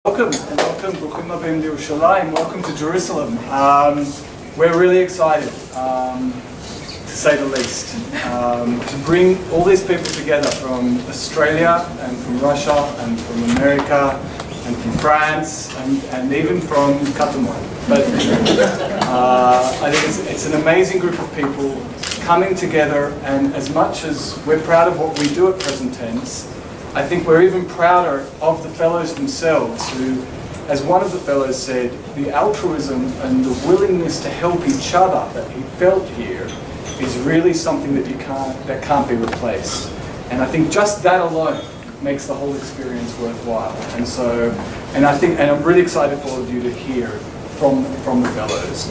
Welcome, Bruchim Abim Yerushalayim. Welcome to Jerusalem. We're really excited, to say the least, to bring all these people together from Australia and from Russia and from America and from France and even from Katamon. But I think it's an amazing group of people coming together, and as much as we're proud of what we do at PresenTense, I think we're even prouder of the fellows themselves who, as one of the fellows said, the altruism and the willingness to help each other that he felt here is really something that can't be replaced. And I think just that alone makes the whole experience worthwhile. And I'm really excited for all of you to hear from the fellows.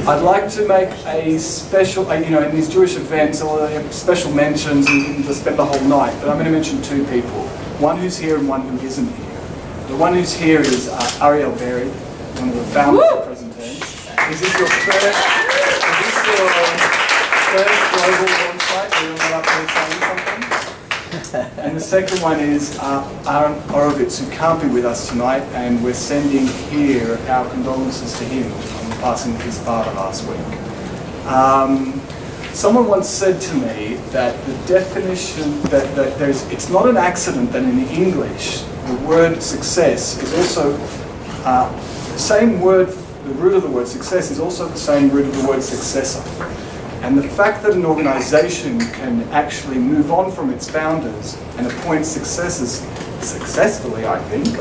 I'd like to make a special, in these Jewish events, they have special mentions and you can just spend the whole night, but I'm going to mention two people. One who's here and one who isn't here. The one who's here is Ariel Berry, one of the founders of PresenTense. Is this your first global website where you're not up there saying something? And the second one is Aaron Horowitz, who can't be with us tonight, and we're sending here our condolences to him on the passing of his father last week. Someone once said to me that the definition that it's not an accident that in English the word success is also the same word. The root of the word success is also the same root of the word successor. And the fact that an organization can actually move on from its founders and appoint successors successfully, I think,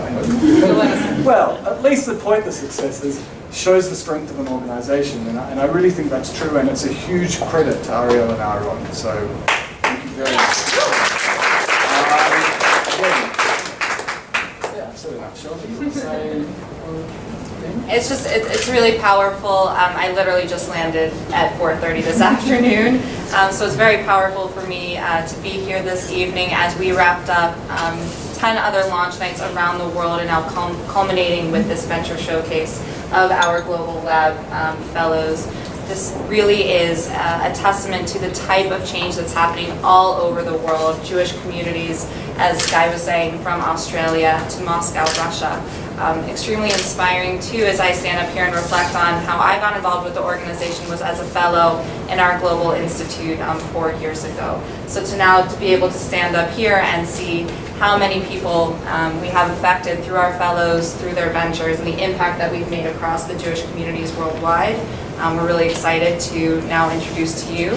well, at least appoint the successors, shows the strength of an organization. And I really think that's true, and it's a huge credit to Ariel and Aaron. So, thank you very much. Yeah, I've said enough. Sure, you want to say... It's really powerful. I literally just landed at 4:30 this afternoon, so it's very powerful for me to be here this evening as we wrapped up 10 other launch nights around the world, and now culminating with this venture showcase of our Global Lab fellows. This really is a testament to the type of change that's happening all over the world. Jewish communities, as Guy was saying, from Australia to Moscow, Russia. Extremely inspiring too, as I stand up here and reflect on how I got involved with the organization was as a fellow in our Global Institute 4 years ago. So to be able to stand up here and see how many people we have affected through our fellows, through their ventures, and the impact that we've made across the Jewish communities worldwide, we're really excited to now introduce to you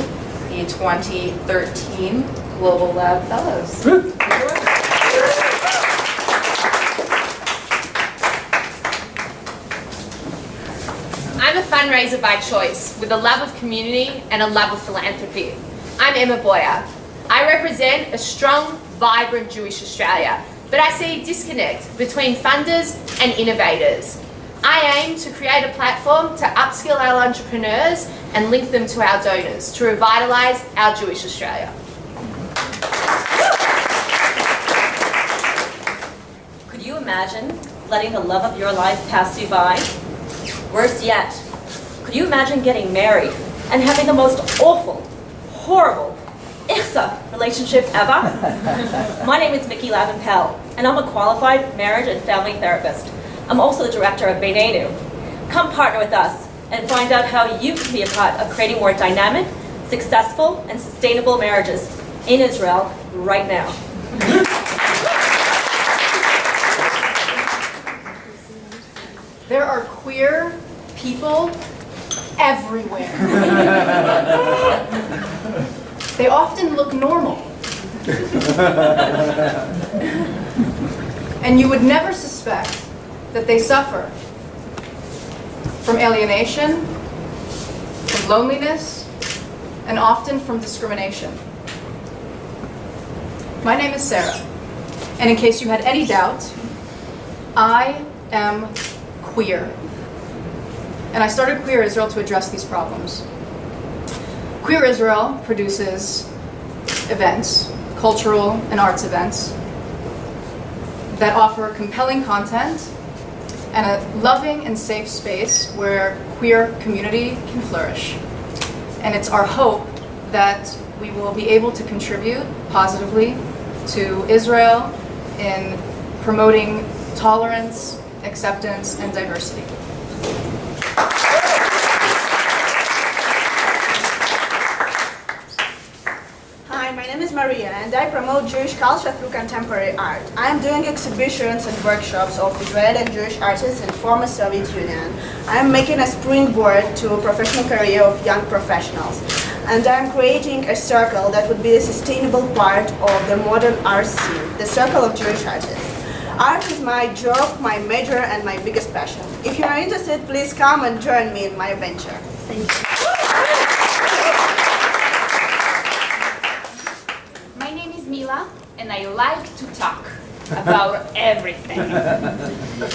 the 2013 Global Lab Fellows. I'm a fundraiser by choice, with a love of community and a love of philanthropy. I'm Emma Boyer. I represent a strong, vibrant Jewish Australia, but I see a disconnect between funders and innovators. I aim to create a platform to upskill our entrepreneurs and link them to our donors to revitalise our Jewish Australia. Could you imagine letting the love of your life pass you by? Worse yet, could you imagine getting married and having the most awful, horrible, ichsa relationship ever? My name is Mickey Lavenpel, and I'm a qualified marriage and family therapist. I'm also the director of Beinenu. Come partner with us and find out how you can be a part of creating more dynamic, successful, and sustainable marriages in Israel right now. There are queer people everywhere. They often look normal. And you would never suspect that they suffer from alienation, from loneliness, and often from discrimination. My name is Sarah, and in case you had any doubt, I am queer. And I started Queer Israel to address these problems. Queer Israel produces events, cultural and arts events, that offer compelling content and a loving and safe space where queer community can flourish. And it's our hope that we will be able to contribute positively to Israel in promoting tolerance, acceptance, and diversity. Hi, my name is Maria and I promote Jewish culture through contemporary art. I am doing exhibitions and workshops of Israeli and Jewish artists in former Soviet Union. I am making a springboard to a professional career of young professionals. And I am creating a circle that would be a sustainable part of the modern art scene, the circle of Jewish artists. Art is my job, my major, and my biggest passion. If you are interested, please come and join me in my venture. Thank you. My name is Mila, and I like to talk about everything.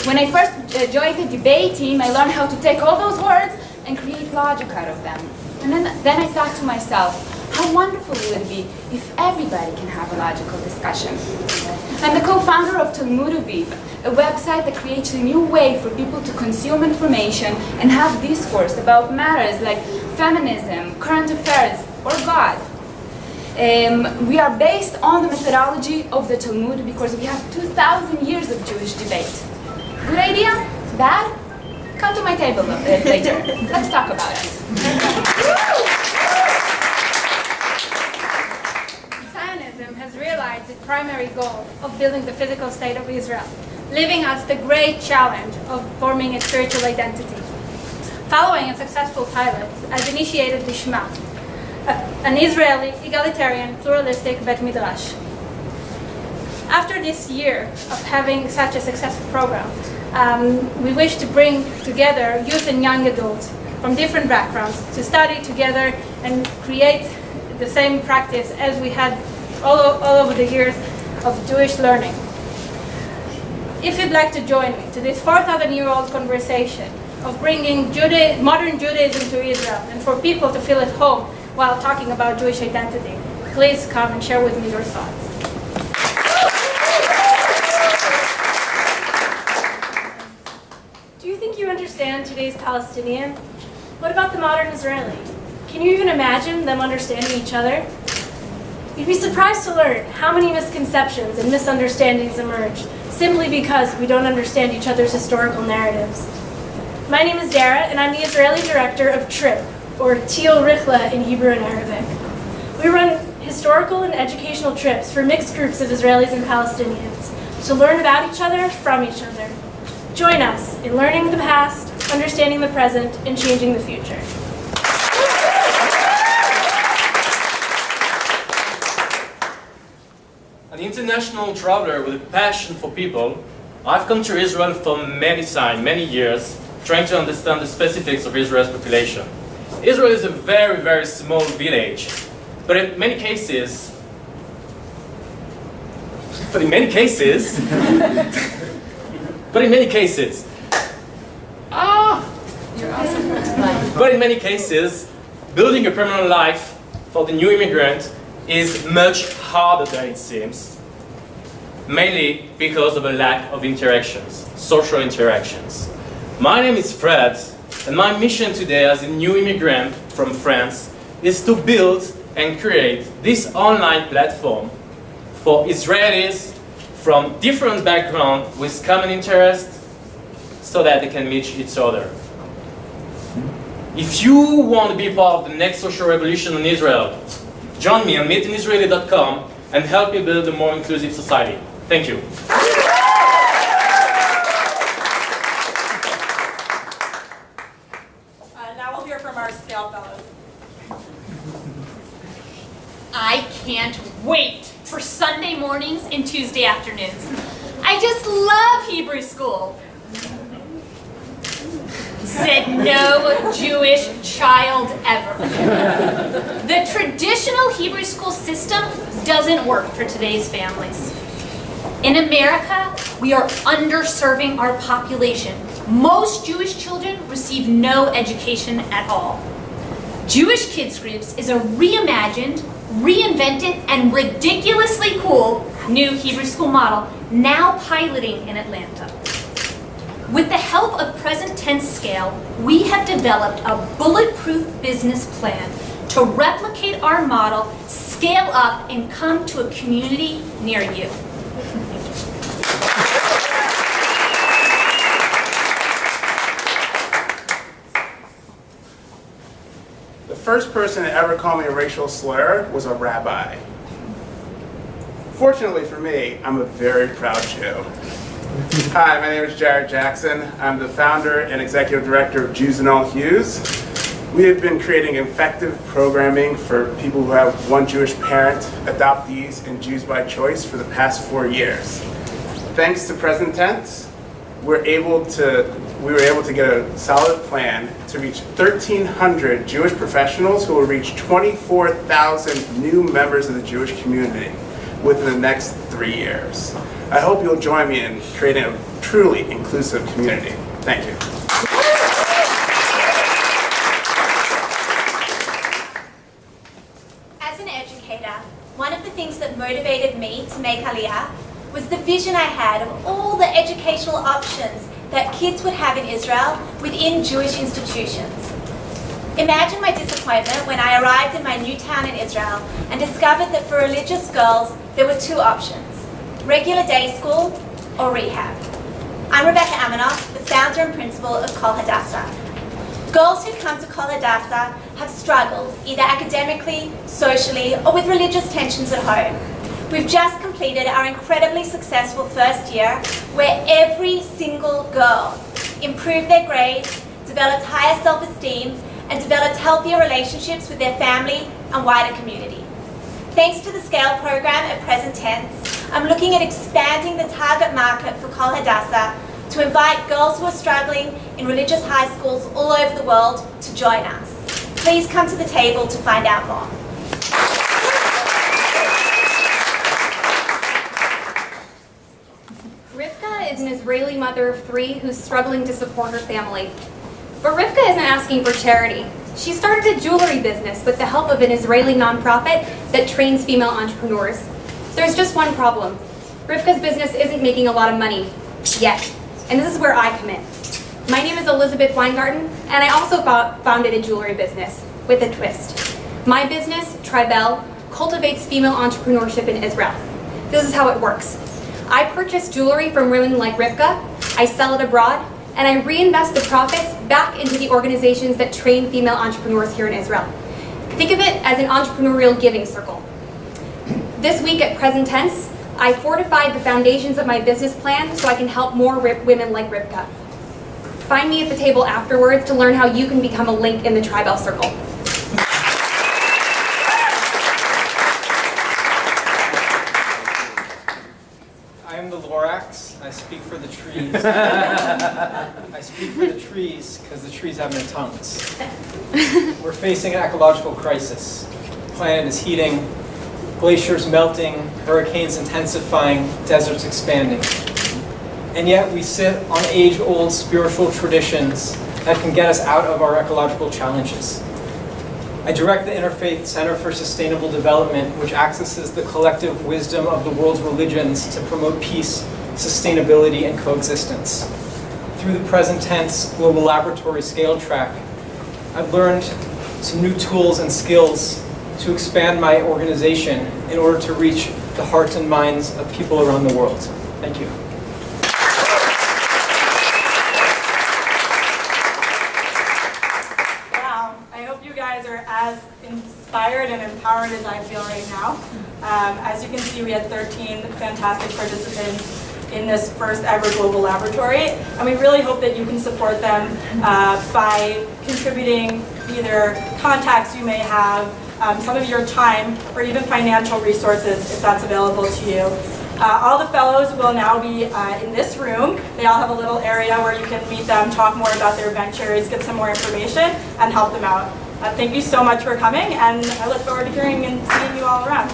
When I first joined the debate team, I learned how to take all those words and create logic out of them. And then I thought to myself, how wonderful it would be if everybody can have a logical discussion. I'm the co-founder of Talmud Aviv, a website that creates a new way for people to consume information and have discourse about matters like feminism, current affairs, or God. We are based on the methodology of the Talmud because we have 2,000 years of Jewish debate. Good idea? Bad? Come to my table later. Let's talk about it. Zionism has realized the primary goal of building the physical state of Israel, leaving us the great challenge of forming a spiritual identity. Following a successful pilot, as initiated Lishma, an Israeli, egalitarian, pluralistic Bet Midrash. After this year of having such a successful program, we wish to bring together youth and young adults from different backgrounds to study together and create the same practice as we had all over the years of Jewish learning. If you'd like to join me to this 4,000-year-old conversation of bringing modern Judaism to Israel and for people to feel at home while talking about Jewish identity, please come and share with me your thoughts. Do you think you understand today's Palestinian? What about the modern Israeli? Can you even imagine them understanding each other? You'd be surprised to learn how many misconceptions and misunderstandings emerge simply because we don't understand each other's historical narratives. My name is Dara, and I'm the Israeli director of TRIP, or Tio Richla in Hebrew and Arabic. We run historical and educational trips for mixed groups of Israelis and Palestinians to learn about each other from each other. Join us in learning the past, understanding the present, and changing the future. An international traveler with a passion for people, I've come to Israel for many years, trying to understand the specifics of Israel's population. Israel is a very, very small village, but in many cases, But in many cases, building a permanent life for the new immigrant is much harder than it seems, mainly because of a lack of interactions, social interactions. My name is Fred, and my mission today as a new immigrant from France is to build and create this online platform for Israelis from different backgrounds with common interests so that they can meet each other. If you want to be part of the next social revolution in Israel, join me on meetinisraeli.com and help me build a more inclusive society. Thank you. Now we'll hear from our Scale Fellows. I can't wait for Sunday mornings and Tuesday afternoons. I just love Hebrew school. Said no Jewish child ever. The traditional Hebrew school system doesn't work for today's families. In America, we are underserving our population. Most Jewish children receive no education at all. Jewish Kids Groups is a reimagined, reinvented, and ridiculously cool new Hebrew school model now piloting in Atlanta. With the help of PresenTense Scale, we have developed a bulletproof business plan to replicate our model, scale up, and come to a community near you. first person to ever call me a racial slur was a rabbi. Fortunately for me, I'm a very proud Jew. Hi, my name is Jared Jackson. I'm the founder and executive director of Jews in All Hues. We have been creating effective programming for people who have one Jewish parent, adoptees, and Jews by choice for the past 4 years. Thanks to PresenTense, we were able to get a solid plan to reach 1,300 Jewish professionals who will reach 24,000 new members of the Jewish community within the next 3 years. I hope you'll join me in creating a truly inclusive community. Thank you. As an educator, one of the things that motivated me to make Aliyah was the vision I had of all the educational options that kids would have in Israel within Jewish institutions. Imagine my disappointment when I arrived in my new town in Israel and discovered that for religious girls, there were 2 options: regular day school or rehab. I'm Rebecca Aminoff, the founder and principal of Kol Hadassah. Girls who come to Kol Hadassah have struggled either academically, socially, or with religious tensions at home. We've just completed our incredibly successful first year where every single girl improved their grades, developed higher self-esteem, and developed healthier relationships with their family and wider community. Thanks to the SCALE program at PresenTense, I'm looking at expanding the target market for Kol Hadassah to invite girls who are struggling in religious high schools all over the world to join us. Please come to the table to find out more. Rivka is an Israeli mother of 3 who's struggling to support her family. But Rivka isn't asking for charity. She started a jewelry business with the help of an Israeli nonprofit that trains female entrepreneurs. There's just one problem. Rivka's business isn't making a lot of money yet, and this is where I come in. My name is Elizabeth Weingarten, and I also founded a jewelry business with a twist. My business, Tribel, cultivates female entrepreneurship in Israel. This is how it works. I purchase jewelry from women like Rivka, I sell it abroad, and I reinvest the profits back into the organizations that train female entrepreneurs here in Israel. Think of it as an entrepreneurial giving circle. This week at PresenTense, I fortified the foundations of my business plan so I can help more women like Rivka. Find me at the table afterwards to learn how you can become a link in the Tribel circle. I am the Lorax. I speak for the trees. I speak for the trees because the trees have no tongues. We're facing an ecological crisis. The planet is heating, glaciers melting, hurricanes intensifying, deserts expanding. And yet we sit on age-old spiritual traditions that can get us out of our ecological challenges. I direct the Interfaith Center for Sustainable Development, which accesses the collective wisdom of the world's religions to promote peace, sustainability, and coexistence. Through the PresenTense Global Laboratory Scale Track, I've learned some new tools and skills to expand my organization in order to reach the hearts and minds of people around the world. Thank you. Wow, I hope you guys are as inspired and empowered as I feel right now. As you can see, we had 13 fantastic participants in this first ever global laboratory, and we really hope that you can support them by contributing either contacts you may have, some of your time, or even financial resources if that's available to you. All the fellows will now be in this room. They all have a little area where you can meet them, talk more about their ventures, get some more information, and help them out. Thank you so much for coming, and I look forward to hearing and seeing you all around.